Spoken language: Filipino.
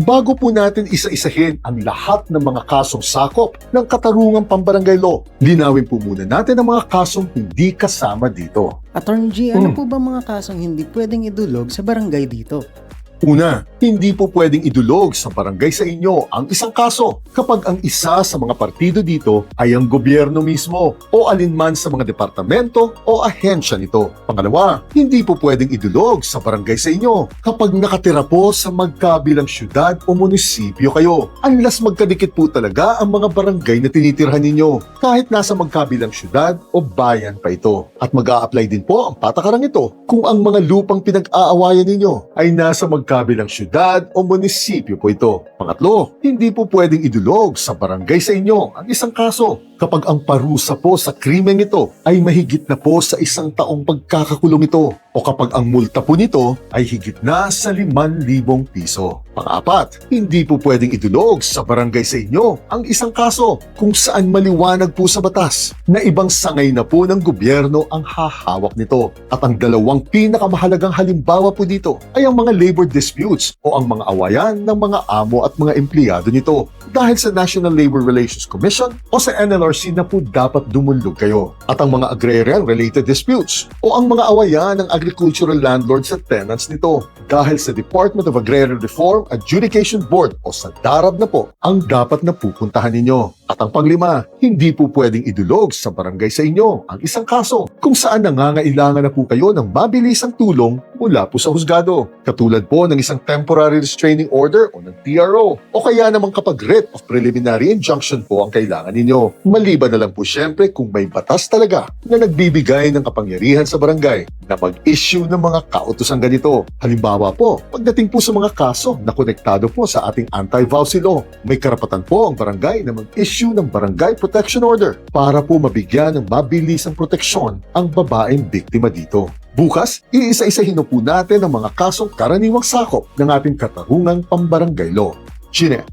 Bago po natin isa-isahin ang lahat ng mga kasong sakop ng Katarungang Pambarangay Law, linawin po muna natin ang mga kasong hindi kasama dito. Attorney G, ano po ba mga kasong hindi pwedeng idulog sa barangay dito? Una, hindi po pwedeng idulog sa barangay sa inyo ang isang kaso kapag ang isa sa mga partido dito ay ang gobyerno mismo o alinman sa mga departamento o ahensya nito. Pangalawa, hindi po pwedeng idulog sa barangay sa inyo kapag nakatira po sa magkabilang syudad o munisipyo kayo. Unless magkadikit po talaga ang mga barangay na tinitirhan ninyo kahit nasa magkabilang syudad o bayan pa ito. At mag-a-apply din po ang patakarang ito kung ang mga lupang pinag-aawayan ninyo ay nasa magkabilang syudad o munisipyo po ito. Pangatlo, hindi po pwedeng idulog sa barangay sa inyo ang isang kaso kapag ang parusa po sa krimeng ito ay mahigit na po sa 1 taong pagkakakulong ito o kapag ang multa po nito ay higit na sa 5,000 piso. Pang-apat, hindi po pwedeng idulog sa barangay sa inyo ang isang kaso kung saan maliwanag po sa batas na ibang sangay na po ng gobyerno ang hahawak nito. At ang dalawang pinakamahalagang halimbawa po dito ay ang mga labor disputes o ang mga awayan ng mga amo at mga empleyado nito. Dahil sa National Labor Relations Commission o sa NLRC na po dapat dumulog kayo. At ang mga agrarian-related disputes o ang mga awayan ng agricultural landlords at tenants nito. Dahil sa Department of Agrarian Reform Adjudication Board o sa DARAB na po ang dapat na pupuntahan ninyo. At ang panglima, hindi po pwedeng idulog sa barangay sa inyo ang isang kaso kung saan nangangailangan na po kayo ng mabilisang tulong mula po sa husgado. Katulad po ng isang temporary restraining order o ng TRO o kaya naman kapag writ of preliminary injunction po ang kailangan ninyo. Maliban na lang po syempre kung may batas talaga na nagbibigay ng kapangyarihan sa barangay na mag-issue ng mga kautusang ganito. Halimbawa po, pagdating po sa mga kaso na konektado po sa ating anti-vowsy law, may karapatan po ang barangay na mag-issue ng Barangay Protection Order para po mabigyan ng mabilisang proteksyon ang babaeng biktima dito. Bukas, iisa-isahin na po natin ang mga kasong karaniwang sakop ng ating Katarungang Pambarangay Law. Chine.